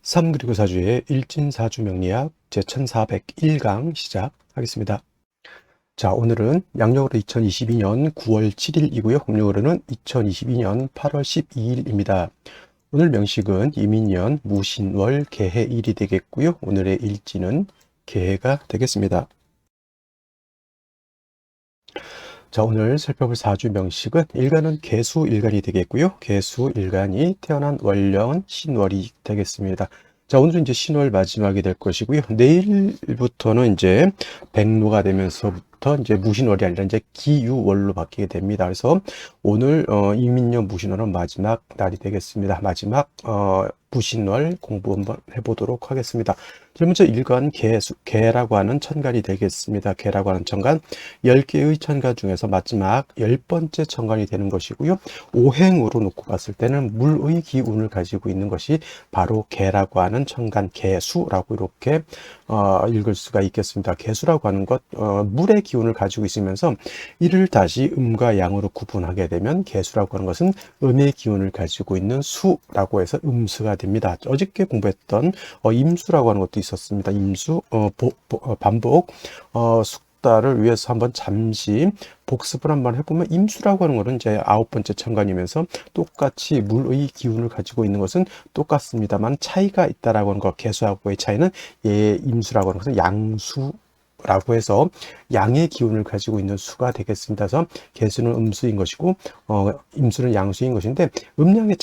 3그리고 사주의 일진사주 명리학 제1401강 시작하겠습니다. 자, 오늘은 양력으로 2022년 9월 7일이고요. 음력으로는 2022년 8월 12일입니다. 오늘 명식은 이민년 무신월 개해일이 되겠고요. 오늘의 일진은 개해가 되겠습니다. 자, 오늘 살펴볼 사주 명식은 일간은 개수일간이 되겠고요. 개수일간이 태어난 월령은 신월이 되겠습니다. 자, 오늘은 이제 신월 마지막이 될 것이고요. 내일부터는 이제 백로가 되면서부터 이제 무신월이 아니라 이제 기유월로 바뀌게 됩니다. 그래서 오늘 이민년 무신월은 마지막 날이 되겠습니다. 마지막 무신월 공부 한번 해보도록 하겠습니다. 제일 먼저 일간 개라고 하는 천간이 되겠습니다. 개라고 하는 천간, 10개의 천간 중에서 마지막 10번째 천간이 되는 것이고요. 오행으로 놓고 봤을 때는 물의 기운을 가지고 있는 것이 바로 개라고 하는 천간, 개수라고 이렇게 읽을 수가 있겠습니다. 개수라고 하는 것, 물의 기운을 가지고 있으면서 이를 다시 음과 양으로 구분하게 되면 개수라고 하는 것은 음의 기운을 가지고 있는 수라고 해서 음수가 됩니다. 어저께 공부했던 임수라고 하는 것도 있었습니다. 임수, 반복, 숙다를 위해서 한번 잠시 복습을 한번 해보면 임수라고 하는 것은 이제 9번째 천간이면서 똑같이 물의 기운을 가지고 있는 것은 똑같습니다만 차이가 있다라고 하는 것, 개수하고의 차이는 임수라고 하는 것은 양수라고 해서 양의 기운을 가지고 있는 수가 되겠습니다. 그래서 개수는 음수인 것이고 임수는 양수인 것인데 음양의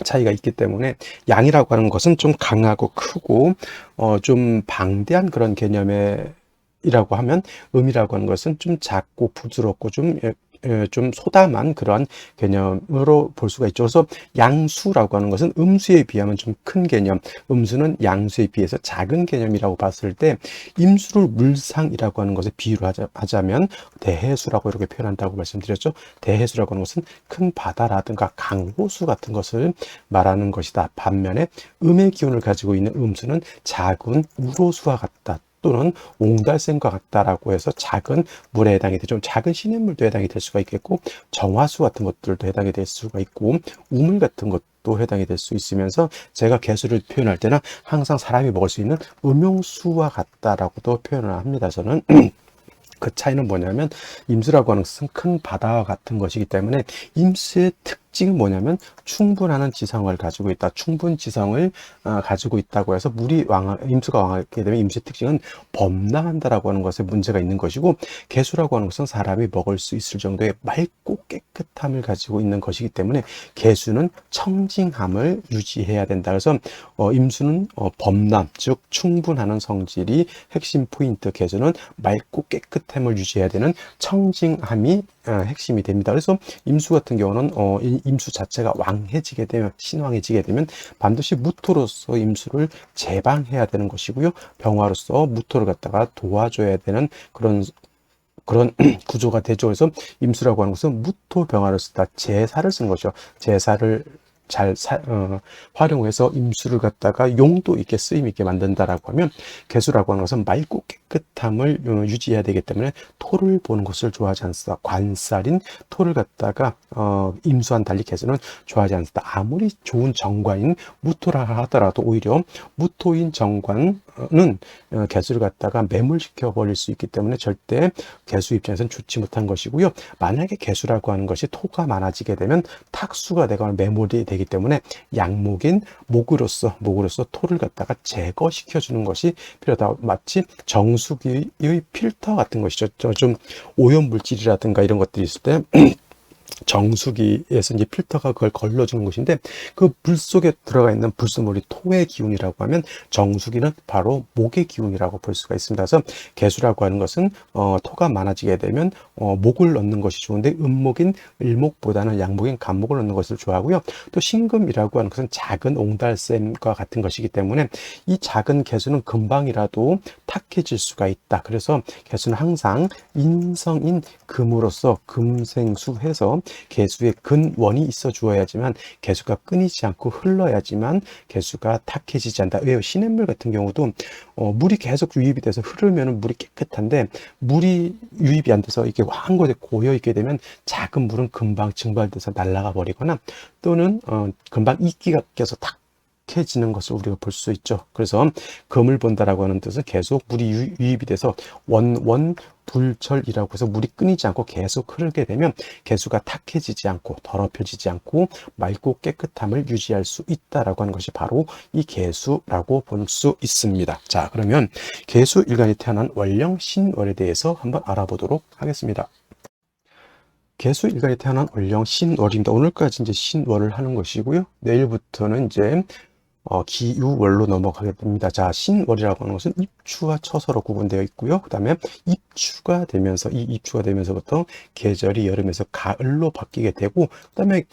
차이가 있기 때문에 양이라고 하는 것은 좀 강하고 크고 좀 방대한 그런 개념이라고 하면 음이라고 하는 것은 좀 작고 부드럽고 좀 소담한 그러한 개념으로 볼 수가 있죠. 그래서 양수라고 하는 것은 음수에 비하면 좀 큰 개념, 음수는 양수에 비해서 작은 개념이라고 봤을 때 임수를 물상이라고 하는 것에 비유를 하자면 대해수라고 이렇게 표현한다고 말씀드렸죠. 대해수라고 하는 것은 큰 바다라든가 강호수 같은 것을 말하는 것이다. 반면에 음의 기운을 가지고 있는 음수는 작은 우로수와 같다. 또는 옹달샘과 같다라고 해서 작은 물에 해당이 되죠. 작은 시냇물도 해당이 될 수가 있겠고 정화수 같은 것들도 해당이 될 수가 있고 우물 같은 것도 해당이 될 수 있으면서 제가 개수를 표현할 때는 항상 사람이 먹을 수 있는 음용수와 같다라고도 표현을 합니다. 저는 그 차이는 뭐냐면 임수라고 하는 것은 큰 바다와 같은 것이기 때문에 임수의 특징은 뭐냐면 충분하는 지성을 가지고 있다. 충분 지성을 가지고 있다고 해서 임수가 왕하게 되면 임수의 특징은 범람한다라고 하는 것에 문제가 있는 것이고 개수라고 하는 것은 사람이 먹을 수 있을 정도의 맑고 깨끗함을 가지고 있는 것이기 때문에 개수는 청징함을 유지해야 된다. 그래서 임수는 범람, 즉 충분하는 성질이 핵심 포인트, 개수는 맑고 깨끗함을 유지해야 되는 청징함이 핵심이 됩니다. 그래서 임수 같은 경우는 임수 자체가 왕해지게 되면, 신왕해지게 되면 반드시 무토로서 임수를 제방해야 되는 것이고요. 병화로서 무토를 갖다가 도와줘야 되는 그런 구조가 되죠. 그래서 임수라고 하는 것은 무토 병화를 쓰다 제사를 쓰는 것이죠. 제사를 잘 활용해서 임수를 갖다가 용도 있게 쓰임 있게 만든다라고 하면 개수라고 하는 것은 맑고 깨끗함을 유지해야 되기 때문에 토를 보는 것을 좋아하지 않습니다. 관살인 토를 갖다가 임수와는 달리 개수는 좋아하지 않습니다. 아무리 좋은 정관인 무토라 하더라도 오히려 무토인 정관은 개수를 갖다가 매몰시켜 버릴 수 있기 때문에 절대 개수 입장에서는 좋지 못한 것이고요. 만약에 개수라고 하는 것이 토가 많아지게 되면 탁수가 되거나 매몰이 되기 때문에 양목인 목으로서 토를 갖다가 제거시켜 주는 것이 필요하다. 마치 정수기의 필터 같은 것이죠. 좀 오염 물질이라든가 이런 것들이 있을 때 정수기에서 이제 필터가 그걸 걸러주는 것인데 그 불 속에 들어가 있는 불순물이 토의 기운이라고 하면 정수기는 바로 목의 기운이라고 볼 수가 있습니다. 그래서 개수라고 하는 것은 토가 많아지게 되면 목을 넣는 것이 좋은데 음목인 을목보다는 양목인 간목을 넣는 것을 좋아하고요. 또 신금이라고 하는 것은 작은 옹달샘과 같은 것이기 때문에 이 작은 개수는 금방이라도 탁해질 수가 있다. 그래서 개수는 항상 인성인 금으로서 금생수해서 개수의 근원이 있어 주어야지만 개수가 끊이지 않고 흘러야지만 개수가 탁해지지 않는다. 왜요? 시냇물 같은 경우도 물이 계속 유입이 돼서 흐르면 물이 깨끗한데 물이 유입이 안 돼서 이렇게 한 곳에 고여 있게 되면 작은 물은 금방 증발돼서 날아가 버리거나 또는 금방 이끼가 껴서 탁 탁해지는 것을 우리가 볼 수 있죠. 그래서 금을 본다라고 하는 뜻은 계속 물이 유입이 돼서 원불철이라고 해서 물이 끊이지 않고 계속 흐르게 되면 개수가 탁해지지 않고 더럽혀지지 않고 맑고 깨끗함을 유지할 수 있다라고 하는 것이 바로 이 개수라고 볼 수 있습니다. 자, 그러면 개수일간이 태어난 월령 신월에 대해서 한번 알아보도록 하겠습니다. 개수일간이 태어난 월령 신월입니다. 오늘까지 이제 신월을 하는 것이고요. 내일부터는 이제 기유월로 넘어가게 됩니다. 자, 신월이라고 하는 것은 입추와 처서로 구분되어 있고요. 그 다음에 입추가 되면서부터 계절이 여름에서 가을로 바뀌게 되고, 그 다음에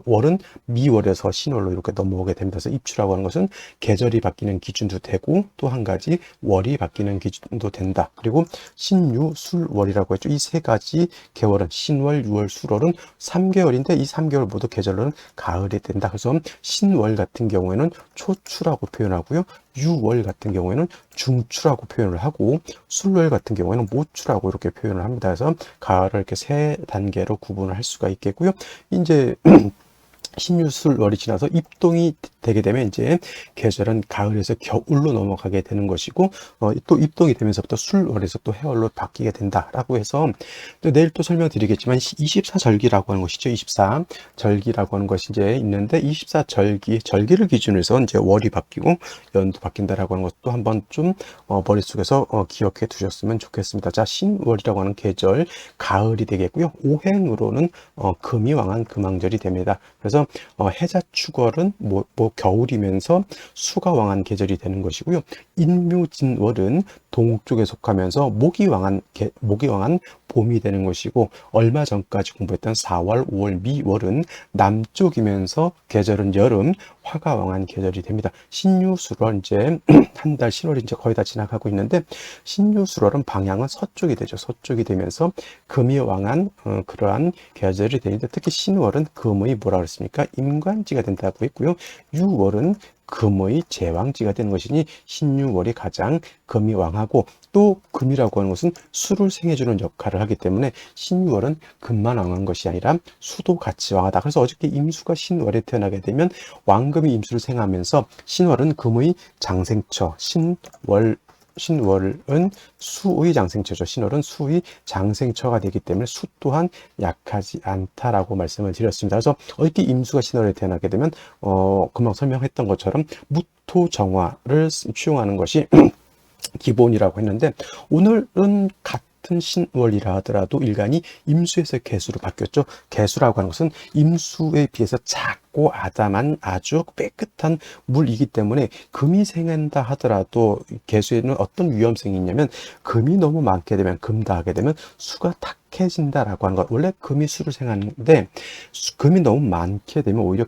월은 미월에서 신월로 이렇게 넘어오게 됩니다. 그래서 입추라고 하는 것은 계절이 바뀌는 기준도 되고, 또 한 가지 월이 바뀌는 기준도 된다. 그리고 신유, 술월이라고 했죠. 이 세 가지 계월은 신월, 유월, 술월은 3개월인데 이 3개월 모두 계절은 가을이 된다. 그래서 신월 같은 경우에는 초추라고 표현하고요. 유월 같은 경우에는 중추라고 표현을 하고, 술월 같은 경우에는 모추라고 이렇게 표현을 합니다. 그래서 가을을 이렇게 세 단계로 구분을 할 수가 있겠고요. 이제 신유술월이 지나서 입동이 되게 되면 이제 계절은 가을에서 겨울로 넘어가게 되는 것이고, 또 입동이 되면서부터 술월에서 또 해월로 바뀌게 된다라고 해서, 또 내일 또 설명드리겠지만 24절기라고 하는 것이죠. 24절기라고 하는 것이 이제 있는데, 24절기를 기준으로 해서 이제 월이 바뀌고 연도 바뀐다라고 하는 것도 한번 좀 머릿속에서 기억해 두셨으면 좋겠습니다. 자, 신월이라고 하는 계절 가을이 되겠고요. 오행으로는 금이 왕한 금왕절이 됩니다. 그래서 해자축월은 겨울이면서 수가 왕한 계절이 되는 것이고요. 인묘진월은 동쪽에 속하면서 목이 왕한 봄이 되는 것이고, 얼마 전까지 공부했던 4월, 5월, 미월은 남쪽이면서 계절은 여름, 화가 왕한 계절이 됩니다. 신유술월 이제 한 달 신월이 이제 거의 다 지나가고 있는데, 신유술월은 방향은 서쪽이 되죠. 서쪽이 되면서 금이 왕한 그러한 계절이 되는데, 특히 신월은 금의 뭐라 그랬습니까? 임관지가 된다고 했고요. 유월은 금의 제왕지가 되는 것이니 신유월이 가장 금이 왕하고, 또 금이라고 하는 것은 수를 생해주는 역할을 하기 때문에 신유월은 금만 왕한 것이 아니라 수도 같이 왕하다. 그래서 어저께 임수가 신월에 태어나게 되면 왕금이 임수를 생하면서 신월은 금의 장생처, 신월은 수의 장생처죠. 신월은 수의 장생처가 되기 때문에 수 또한 약하지 않다라고 말씀을 드렸습니다. 그래서 어저께 임수가 신월에 태어나게 되면 금방 설명했던 것처럼 무토정화를 취용하는 것이 기본이라고 했는데, 오늘은 같은 신월이라 하더라도 일간이 임수에서 개수로 바뀌었죠. 개수라고 하는 것은 임수에 비해서 작고 아담한 아주 깨끗한 물이기 때문에 금이 생긴다 하더라도 개수에는 어떤 위험성이 있냐면, 금이 너무 많게 되면, 금다하게 되면 수가 탁해진다라고 하는 것. 원래 금이 수를 생하는데 금이 너무 많게 되면 오히려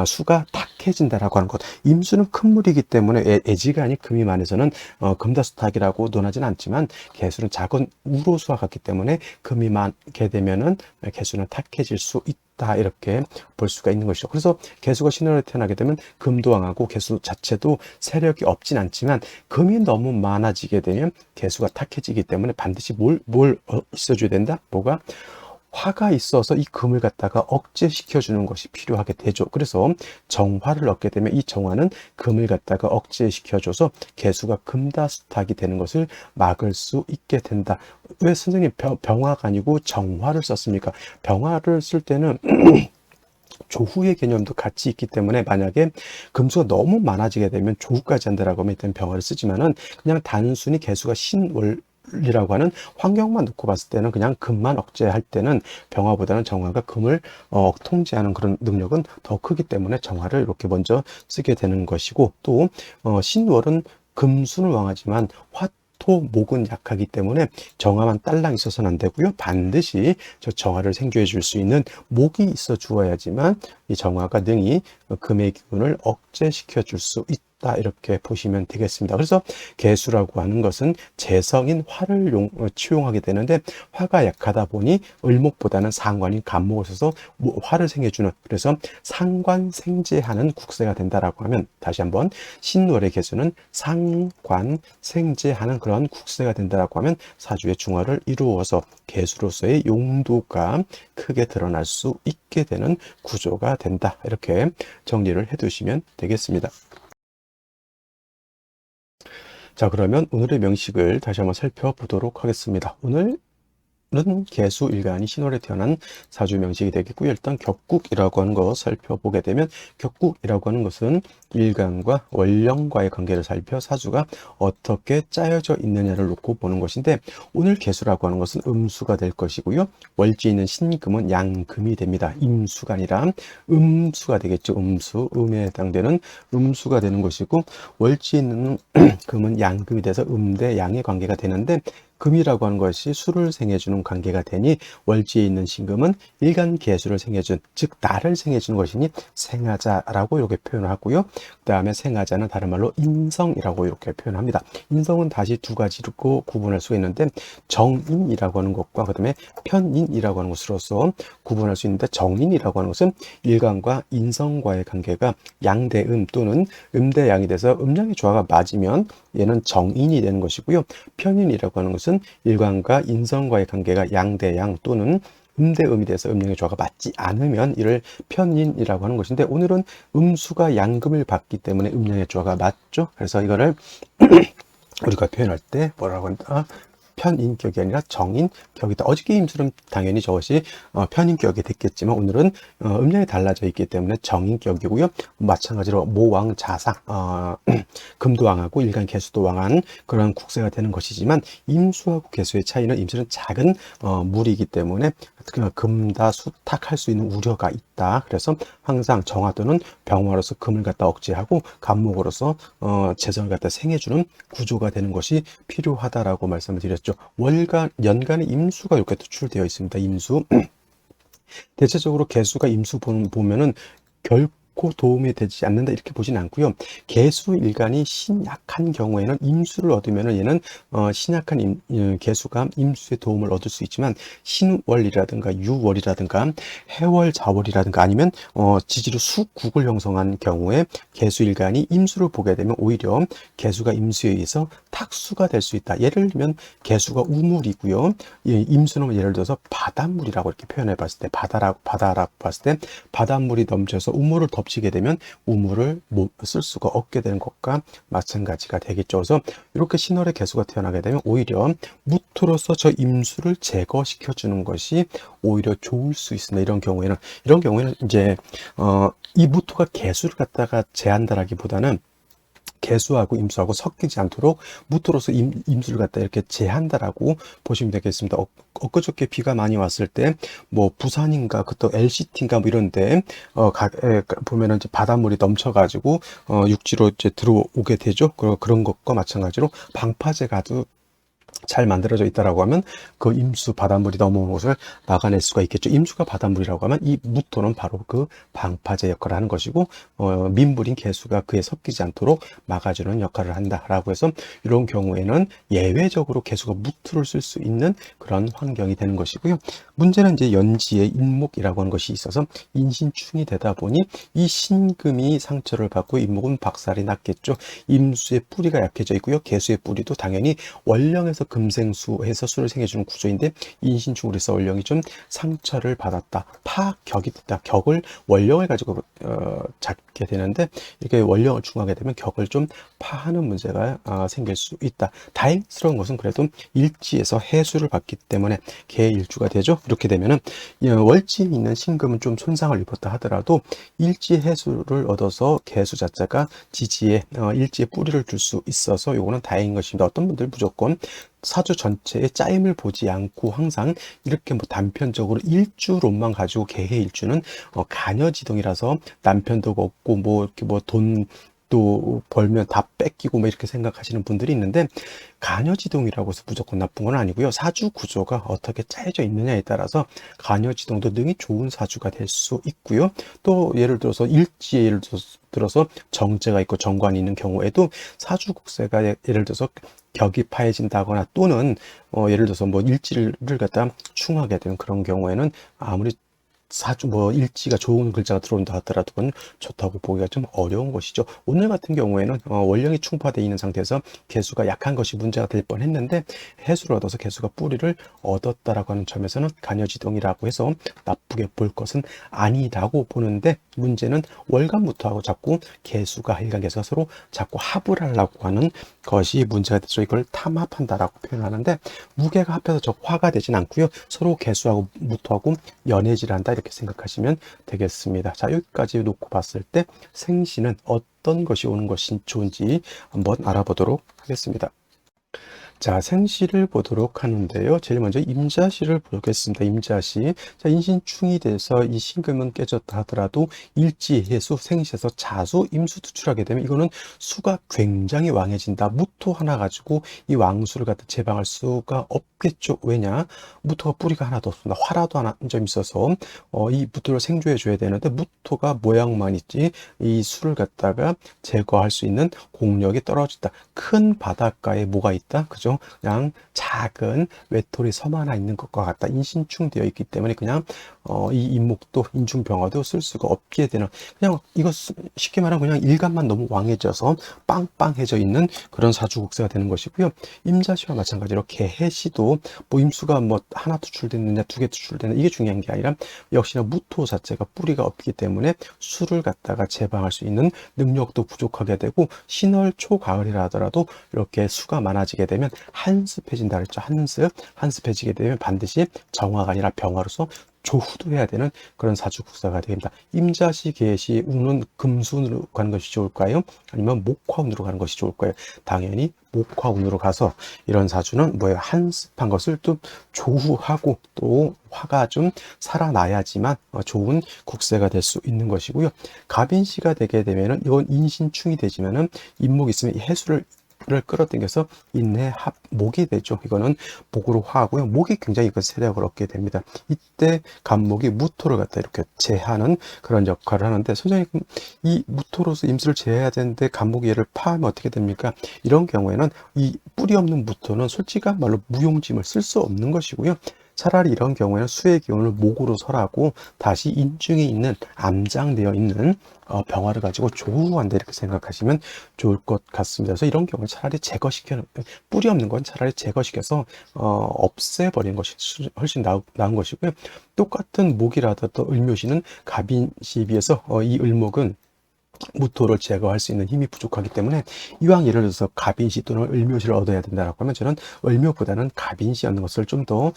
수가 탁해진다라고 하는 것. 임수는 큰 물이기 때문에 애지간히 금이 많아서는 금다수탁이라고 논하지는 않지만, 개수는 작은 우로수와 같기 때문에 금이 많게 되면은 개수는 탁해질 수 있다, 이렇게 볼 수가 있는 것이죠. 그래서 개수가 신월에 태어나게 되면 금도 왕하고 개수 자체도 세력이 없진 않지만, 금이 너무 많아지게 되면 개수가 탁해지기 때문에 반드시 뭘 있어줘야 된다? 뭐가? 화가 있어서 이 금을 갖다가 억제시켜주는 것이 필요하게 되죠. 그래서 정화를 얻게 되면 이 정화는 금을 갖다가 억제시켜줘서 개수가 금다수탁이 되는 것을 막을 수 있게 된다. 왜 선생님 병화가 아니고 정화를 썼습니까? 병화를 쓸 때는 조후의 개념도 같이 있기 때문에, 만약에 금수가 너무 많아지게 되면 조후까지 한다라고 하면 일단 병화를 쓰지만은, 그냥 단순히 개수가 신월이라고 하는 환경만 놓고 봤을 때는, 그냥 금만 억제할 때는 병화보다는 정화가 금을 통제하는 그런 능력은 더 크기 때문에 정화를 이렇게 먼저 쓰게 되는 것이고, 또 신월은 금수는 왕하지만 목은 약하기 때문에 정화만 딸랑 있어서는 안 되고요. 반드시 저 정화를 생겨해 줄 수 있는 목이 있어 주어야지만 이 정화가 능히 금의 기운을 억제시켜 줄 수 있다, 이렇게 보시면 되겠습니다. 그래서 개수라고 하는 것은 재성인 화를 취용하게 되는데, 화가 약하다 보니 을목보다는 상관인 간목을 써서 화를 생겨주는, 그래서 상관생재하는 국세가 된다라고 하면, 다시 한번 신월의 개수는 상관생재하는 그런 국세가 된다라고 하면 사주의 중화를 이루어서 개수로서의 용도가 크게 드러날 수 있게 되는 구조가 된다. 이렇게 정리를 해 두시면 되겠습니다. 자, 그러면 오늘의 명식을 다시 한번 살펴보도록 하겠습니다. 오늘은 개수 일간이 신월에 태어난 사주 명식이 되겠고요. 일단 격국이라고 하는 거 살펴보게 되면, 격국이라고 하는 것은 일간과 월령과의 관계를 살펴 사주가 어떻게 짜여져 있느냐를 놓고 보는 것인데, 오늘 개수라고 하는 것은 음수가 될 것이고요. 월지에 있는 신금은 양금이 됩니다. 임수가 아니라 음수가 되겠죠. 음수, 음에 해당되는 음수가 되는 것이고, 월지에 있는 금은 양금이 돼서 음대 양의 관계가 되는데, 금이라고 하는 것이 수를 생해주는 관계가 되니 월지에 있는 신금은 일간 개수를 생해준, 즉 나를 생해주는 것이니 생하자라고 이렇게 표현을 하고요. 그 다음에 생하자는 다른 말로 인성이라고 이렇게 표현합니다. 인성은 다시 두 가지로 구분할 수가 있는데, 정인이라고 하는 것과 그 다음에 편인이라고 하는 것으로서 구분할 수 있는데, 정인이라고 하는 것은 일간과 인성과의 관계가 양대음 또는 음대양이 돼서 음양의 조화가 맞으면 얘는 정인이 되는 것이고요. 편인이라고 하는 것은 일간과 인성과의 관계가 양대양 또는 음대음이 돼서 음양의 조화가 맞지 않으면 이를 편인이라고 하는 것인데, 오늘은 음수가 양금을 받기 때문에 음양의 조화가 맞죠. 그래서 이거를 우리가 표현할 때 뭐라고 한다? 편인격이 아니라 정인격이다. 어저께 임수는 당연히 저것이 편인격이 됐겠지만, 오늘은 음량이 달라져 있기 때문에 정인격이고요. 마찬가지로 모왕 자상, 금도왕하고 일간 개수도왕한 그런 국세가 되는 것이지만, 임수하고 개수의 차이는, 임수는 작은 물이기 때문에 금다수탁할 수 있는 우려가 있다. 그래서 항상 정화 또는 병화로서 금을 갖다 억제하고 간목으로서 재성을 갖다 생해주는 구조가 되는 것이 필요하다라고 말씀을 드렸죠. 월간, 연간의 임수가 이렇게 투출되어 있습니다. 임수. 대체적으로 개수가 임수 보면은 결코 도움이 되지 않는다 이렇게 보지는 않고요. 개수 일간이 신약한 경우에는 임수를 얻으면은 얘는 신약한 개수가 임수의 도움을 얻을 수 있지만, 신월이라든가 유월이라든가 해월 자월이라든가 아니면 지지로 수국을 형성한 경우에 개수 일간이 임수를 보게 되면 오히려 개수가 임수에 의해서 탁수가 될 수 있다. 예를 들면 개수가 우물이고요. 임수는 예를 들어서 바닷물이라고 이렇게 표현해 봤을 때, 바다라고 봤을 때 바닷물이 넘쳐서 우물을 덮치게 되면 우물을 쓸 수가 없게 되는 것과 마찬가지가 되겠죠. 그래서 이렇게 신월의 개수가 태어나게 되면 오히려 무토로서 저 임수를 제거시켜 주는 것이 오히려 좋을 수 있습니다. 이런 경우에는 이제 이 무토가 개수를 갖다가 제한다라기보다는 개수하고 임수하고 섞이지 않도록 무토로서 임수를 갖다 이렇게 제한다라고 보시면 되겠습니다. 엊그저께 비가 많이 왔을 때 뭐 부산인가 그또 LCT인가 뭐 이런데 보면은 이제 바닷물이 넘쳐가지고 육지로 이제 들어오게 되죠. 그런 것과 마찬가지로 방파제가 아주 잘 만들어져 있다라고 하면 그 임수 바닷물이 넘어오는 곳을 막아낼 수가 있겠죠. 임수가 바닷물이라고 하면 이 무토는 바로 그 방파제 역할을 하는 것이고, 민물인 개수가 그에 섞이지 않도록 막아주는 역할을 한다라고 해서, 이런 경우에는 예외적으로 개수가 무토를 쓸 수 있는 그런 환경이 되는 것이고요. 문제는 이제 연지에 인목이라고 하는 것이 있어서 인신충이 되다 보니 이 신금이 상처를 받고 인목은 박살이 났겠죠. 임수의 뿌리가 약해져 있고요. 개수의 뿌리도 당연히 월령에서 금생수해서 수를 생해주는 구조인데, 인신충으로 해서 월령이 좀 상처를 받았다. 파격이 됐다. 격을 월령을 가지고 잡게 되는데, 이렇게 월령을 충하게 되면 격을 좀 파하는 문제가 생길 수 있다. 다행스러운 것은 그래도 일지에서 해수를 받기 때문에 개일주가 되죠. 이렇게 되면은 월지에 있는 신금은 좀 손상을 입었다 하더라도 일지 해수를 얻어서 개수 자체가 지지에 일지에 뿌리를 줄 수 있어서 요거는 다행인 것입니다. 어떤 분들 무조건 사주 전체의 짜임을 보지 않고 항상 이렇게 뭐 단편적으로 일주론만 가지고 개해 일주는 가녀지동이라서 남편도 없고 뭐 이렇게 뭐 돈 또 벌면 다 뺏기고 뭐 이렇게 생각하시는 분들이 있는데, 가녀지동이라고 해서 무조건 나쁜 건 아니고요. 사주 구조가 어떻게 짜여져 있느냐에 따라서 가녀지동도 능히 좋은 사주가 될 수 있고요. 또 예를 들어서 일지에 예를 들어서 정제가 있고 정관이 있는 경우에도 사주 국세가 예를 들어서 격이 파해진다거나 또는 예를 들어서 뭐 일지를 갖다 충하게 되는 그런 경우에는 아무리 사주 뭐 일지가 좋은 글자가 들어온다 하더라도 그건 좋다고 보기가 좀 어려운 것이죠. 오늘 같은 경우에는 원령이 충파되어 있는 상태에서 개수가 약한 것이 문제가 될 뻔했는데 해수를 얻어서 개수가 뿌리를 얻었다라고 하는 점에서는 간여지동이라고 해서 나쁘게 볼 것은 아니라고 보는데, 문제는 월간부터하고 자꾸 개수가 일간 개수가 서로 자꾸 합을 하려고 하는 것이 문제가 되죠. 이걸 탐합한다라고 표현하는데, 무게가 합해서 저 화가 되진 않고요. 서로 개수하고 무토하고 연해질한다 이렇게 생각하시면 되겠습니다. 자, 여기까지 놓고 봤을 때 생시는 어떤 것이 오는 것이 좋은지 한번 알아보도록 하겠습니다. 자, 생시를 보도록 하는데요. 제일 먼저 임자시를 보겠습니다. 임자시. 자, 인신충이 돼서 이 신금은 깨졌다 하더라도 일지, 해수, 생시에서 자수, 임수 투출하게 되면 이거는 수가 굉장히 왕해진다. 무토 하나 가지고 이 왕수를 갖다 제방할 수가 없겠죠. 왜냐? 무토가 뿌리가 하나도 없습니다. 화라도 하나 한 점 있어서 이 무토를 생조해 줘야 되는데, 무토가 모양만 있지 이 수를 갖다가 제거할 수 있는 공력이 떨어진다. 큰 바닷가에 뭐가 있다? 그죠? 그냥 작은 외톨이 섬 하나 있는 것과 같다. 인신충 되어 있기 때문에 그냥 이 인목도 인중병화도 쓸 수가 없게 되는, 그냥 이거 쉽게 말하면 그냥 일간만 너무 왕해져서 빵빵해져 있는 그런 사주국세가 되는 것이고요. 임자시와 마찬가지로 개해시도 뭐 임수가 뭐 하나 투출됐느냐 두 개 투출됐느냐 이게 중요한 게 아니라, 역시나 무토 자체가 뿌리가 없기 때문에 수를 갖다가 제방할 수 있는 능력도 부족하게 되고, 신월 초가을이라 하더라도 이렇게 수가 많아지게 되면 한습해진다 그랬죠. 한습해지게 되면 반드시 정화가 아니라 병화로서 조후도해야 되는 그런 사주국사가 됩니다. 임자시, 개시, 운은 금수운으로 가는 것이 좋을까요? 아니면 목화운으로 가는 것이 좋을까요? 당연히 목화운으로 가서 이런 사주는 뭐예요? 한습한 것을 또 조후하고 또 화가 좀 살아나야지만 좋은 국세가 될 수 있는 것이고요. 갑인시가 되게 되면은 이건 인신충이 되지만은 인목이 있으면 이 해수를 끌어당겨서 인내합 목이 되죠. 이거는 목으로 화하고요. 목이 굉장히 그 세력을 얻게 됩니다. 이때 간목이 무토를 갖다 이렇게 제하는 그런 역할을 하는데, 선생님 이 무토로서 임수를 제해야 되는데 간목이 얘를 파하면 어떻게 됩니까? 이런 경우에는 이 뿌리 없는 무토는 솔직한 말로 무용짐을 쓸 수 없는 것이고요. 차라리 이런 경우에는 수의 기운을 목으로 설하고 다시 인중에 있는 암장되어 있는 병화를 가지고 조후한다 이렇게 생각하시면 좋을 것 같습니다. 그래서 이런 경우는 차라리 뿌리 없는 건 차라리 제거시켜서 없애버리는 것이 훨씬 나은 것이고요. 똑같은 목이라도 을묘시는 갑인시에 비해서 이 을목은 무토를 제거할 수 있는 힘이 부족하기 때문에, 이왕 예를 들어서 갑인시 또는 을묘시를 얻어야 된다고 하면 저는 을묘보다는 갑인시 얻는 것을 좀 더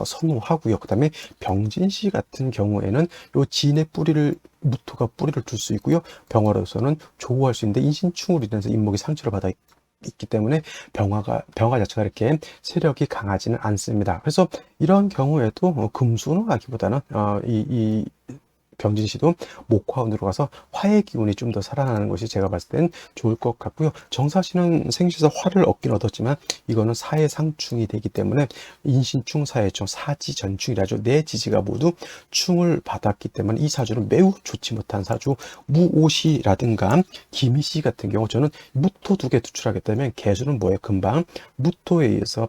선호하고요. 그 다음에 병진시 같은 경우에는 요 진의 뿌리를 무토가 뿌리를 둘 수 있고요. 병화로서는 조후할 수 있는데, 인신충으로 인해서 인목이 상처를 받아 있기 때문에 병화 자체가 이렇게 세력이 강하지는 않습니다. 그래서 이런 경우에도 금수로 가기보다는 이 병진시도 목화운으로 가서 화의 기운이 좀 더 살아나는 것이 제가 봤을 땐 좋을 것 같고요. 정사시는 생시에서 화를 얻긴 얻었지만 이거는 사해상충이 되기 때문에 인신충, 사해충, 사지전충이라죠. 네 지지가 모두 충을 받았기 때문에 이 사주는 매우 좋지 못한 사주. 무오시라든가 기미시 같은 경우 저는 무토 두 개 투출하게 되면 개수는 뭐예요? 금방 무토에 의해서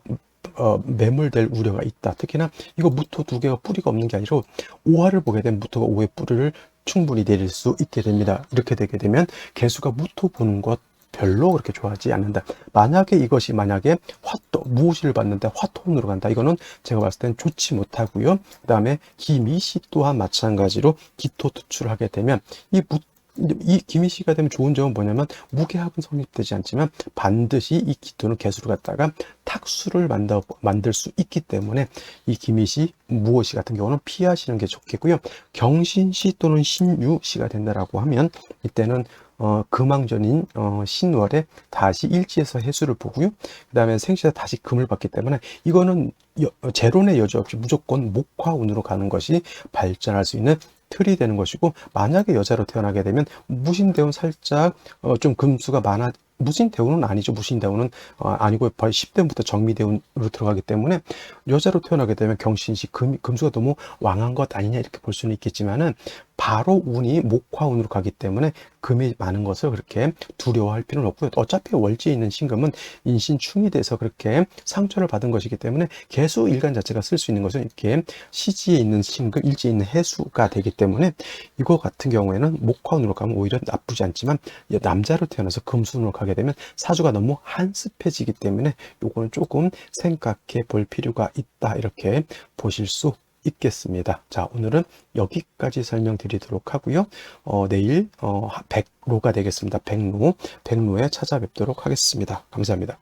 매몰될 우려가 있다. 특히나 이거 무토 두 개가 뿌리가 없는 게 아니라 오화를 보게 되면 무토가 오의 뿌리를 충분히 내릴 수 있게 됩니다. 이렇게 되게 되면 개수가 무토 보는 것 별로 그렇게 좋아하지 않는다. 이것이 만약에 무오시를 봤는데 화토운으로 간다. 이거는 제가 봤을 땐 좋지 못하고요. 그 다음에 기미시 또한 마찬가지로 기토 투출을 하게 되면 이 기미시가 되면 좋은 점은 뭐냐면, 무게합은 성립되지 않지만 반드시 이 기토는 개수를 갖다가 탁수를 만들 수 있기 때문에 이 기미시, 무오시 같은 경우는 피하시는 게 좋겠고요. 경신시 또는 신유시가 된다라고 하면 이때는 금왕전인 신월에 다시 일지에서 해수를 보고요. 그 다음에 생시에서 다시 금을 받기 때문에 이거는 제론의 여지 없이 무조건 목화운으로 가는 것이 발전할 수 있는 틀이 되는 것이고, 만약에 여자로 태어나게 되면 무신대운 살짝 좀 금수가 많아, 무신대운은 아니죠. 무신대운은 아니고 10대부터 정미대운으로 들어가기 때문에 여자로 태어나게 되면 경신시 금수가 너무 왕한 것 아니냐 이렇게 볼 수는 있겠지만은, 바로 운이 목화운으로 가기 때문에 금이 많은 것을 그렇게 두려워할 필요는 없고요. 어차피 월지에 있는 신금은 인신충이 돼서 그렇게 상처를 받은 것이기 때문에 개수 일간 자체가 쓸 수 있는 것은 이렇게 시지에 있는 신금, 일지에 있는 해수가 되기 때문에 이거 같은 경우에는 목화운으로 가면 오히려 나쁘지 않지만 남자로 태어나서 금수운으로 가게 되면 사주가 너무 한습해지기 때문에 요거는 조금 생각해 볼 필요가 있다, 이렇게 보실 수 있겠습니다. 자, 오늘은 여기까지 설명드리도록 하고요. 내일 백로가 되겠습니다. 백로에 찾아뵙도록 하겠습니다. 감사합니다.